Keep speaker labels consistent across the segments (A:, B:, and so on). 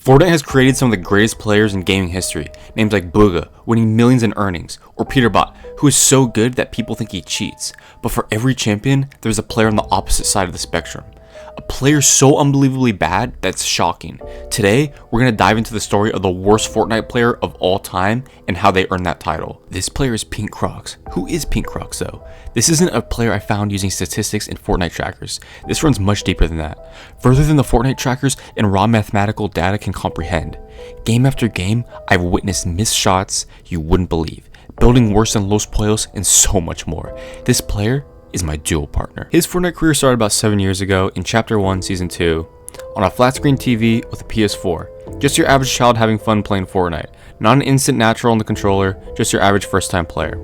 A: Fortnite has created some of the greatest players in gaming history, names like Booga, winning millions in earnings, or Peterbot, who is so good that people think he cheats. But for every champion, there's a player on the opposite side of the spectrum. A player so unbelievably bad that's shocking. Today, we're going to dive into the story of the worst Fortnite player of all time and how they earned that title. This player is Pink Crocs. Who is Pink Crocs though? This isn't a player I found using statistics and Fortnite trackers. This runs much deeper than that. Further than the Fortnite trackers and raw mathematical data can comprehend. Game after game, I've witnessed missed shots you wouldn't believe, building worse than Los Pollos, and so much more. This player is my dual partner. His Fortnite career started about 7 years ago in Chapter 1, Season 2, on a flat screen TV with a PS4. Just your average child having fun playing Fortnite. Not an instant natural on the controller, just your average first time player.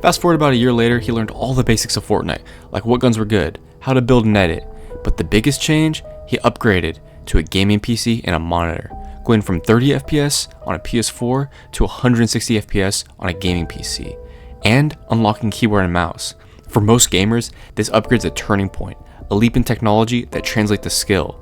A: Fast forward about a year later, he learned all the basics of Fortnite, like what guns were good, how to build and edit. But the biggest change, he upgraded to a gaming PC and a monitor, going from 30 FPS on a PS4 to 160 FPS on a gaming PC, and unlocking keyboard and mouse. For most gamers, this upgrade's a turning point, a leap in technology that translates to skill.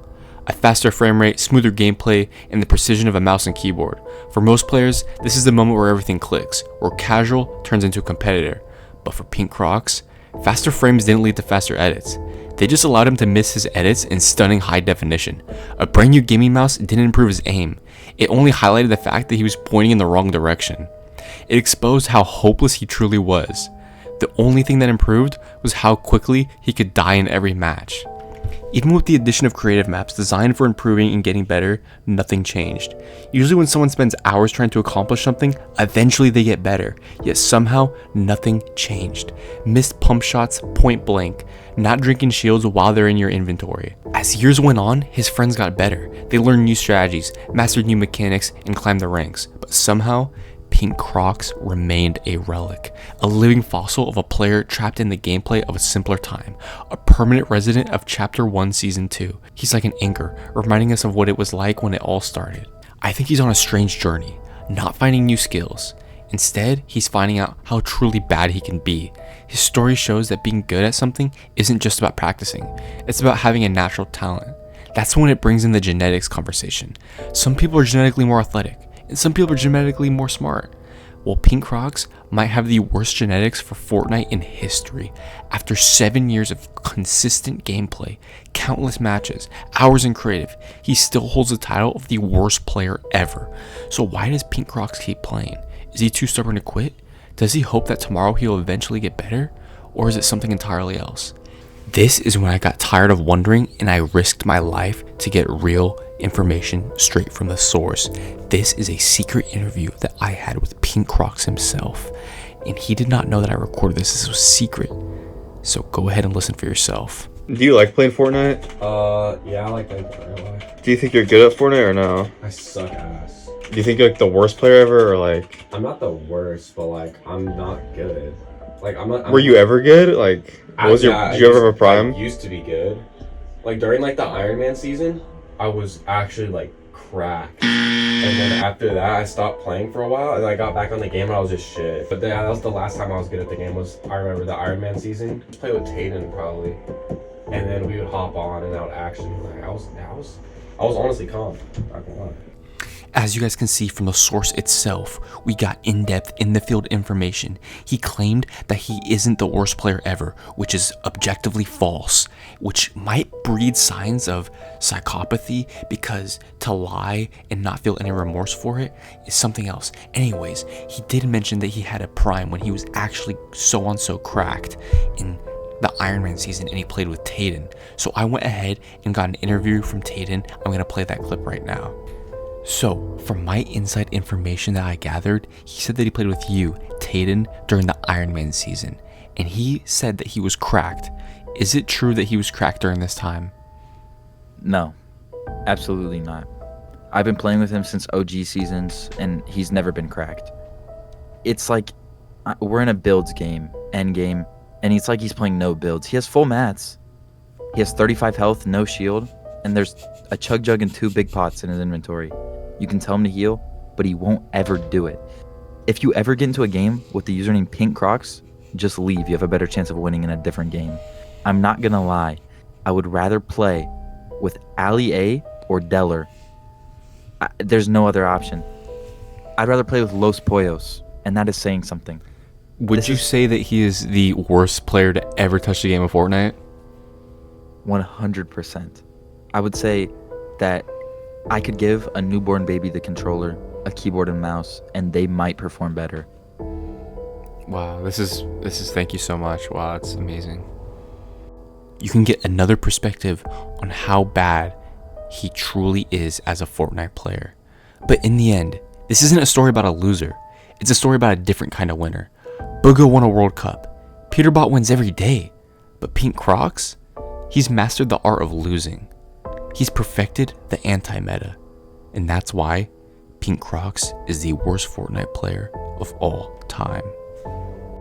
A: A faster frame rate, smoother gameplay, and the precision of a mouse and keyboard. For most players, this is the moment where everything clicks, where casual turns into a competitor. But for Pink Crocs, faster frames didn't lead to faster edits. They just allowed him to miss his edits in stunning high definition. A brand new gaming mouse didn't improve his aim. It only highlighted the fact that he was pointing in the wrong direction. It exposed how hopeless he truly was. The only thing that improved was how quickly he could die in every match. Even with the addition of creative maps designed for improving and getting better, nothing changed. Usually when someone spends hours trying to accomplish something, eventually they get better, yet somehow nothing changed. Missed pump shots point blank, not drinking shields while they're in your inventory. As years went on, his friends got better. They learned new strategies, mastered new mechanics, and climbed the ranks, but somehow, Pink Crocs remained a relic, a living fossil of a player trapped in the gameplay of a simpler time, a permanent resident of Chapter 1 Season 2. He's like an anchor, reminding us of what it was like when it all started. I think he's on a strange journey, not finding new skills. Instead, he's finding out how truly bad he can be. His story shows that being good at something isn't just about practicing, it's about having a natural talent. That's when it brings in the genetics conversation. Some people are genetically more athletic, and some people are genetically more smart. Well, Pink Crocs might have the worst genetics for Fortnite in history. After 7 years of consistent gameplay, countless matches, hours in creative, he still holds the title of the worst player ever. So why does Pink Crocs keep playing? Is he too stubborn to quit? Does he hope that tomorrow he'll eventually get better? Or is it something entirely else? This is when I got tired of wondering and I risked my life to get real information straight from the source. This is a secret interview that I had with Pink Crocs himself, and he did not know that I recorded this. This was secret. So go ahead and listen for yourself.
B: Do you like playing Fortnite?
C: Yeah, I like playing Fortnite.
B: Do you think you're good at Fortnite or no?
C: I suck ass.
B: Do you think you're like the worst player ever or like?
C: I'm not the worst, but like I'm not good. Like I'm not.
B: Were you ever good? Like, what was did you ever have a prime?
C: I used to be good. Like during like the Iron Man season, I was actually like cracked. And then after that, I stopped playing for a while, and I got back on the game, and I was just shit. But that was the last time I was good at the game. I remember the Iron Man season. Just play with Tayden probably, and then we would hop on and out action. Like I was honestly calm. Not gonna lie.
A: As you guys can see from the source itself, we got in-depth in-the-field information. He claimed that he isn't the worst player ever, which is objectively false, which might breed signs of psychopathy, because to lie and not feel any remorse for it is something else. Anyways, he did mention that he had a prime when he was actually so cracked in the Iron Man season and he played with Tayden. So I went ahead and got an interview from Tayden. I'm going to play that clip right now. So, from my inside information that I gathered, he said that he played with you, Tayden, during the Iron Man season. And he said that he was cracked. Is it true that he was cracked during this time?
D: No, absolutely not. I've been playing with him since OG seasons, and he's never been cracked. It's like, we're in a builds game, end game, and it's like he's playing no builds. He has full mats. He has 35 health, no shield, and there's a chug jug and 2 big pots in his inventory. You can tell him to heal, but he won't ever do it. If you ever get into a game with the username Pink Crocs, just leave. You have a better chance of winning in a different game. I'm not gonna lie. I would rather play with Ali A or Deller There's no other option. I'd rather play with Los Pollos, and that is saying something.
A: Would you say that he is the worst player to ever touch the game of Fortnite?
D: 100%. I would say that I could give a newborn baby the controller, a keyboard and mouse, and they might perform better.
A: Wow, this is thank you so much. Wow, it's amazing. You can get another perspective on how bad he truly is as a Fortnite player. But in the end, this isn't a story about a loser. It's a story about a different kind of winner. Booga won a World Cup. Peterbot wins every day. But Pink Crocs? He's mastered the art of losing. He's perfected the anti-meta. And that's why Pink Crocs is the worst Fortnite player of all time.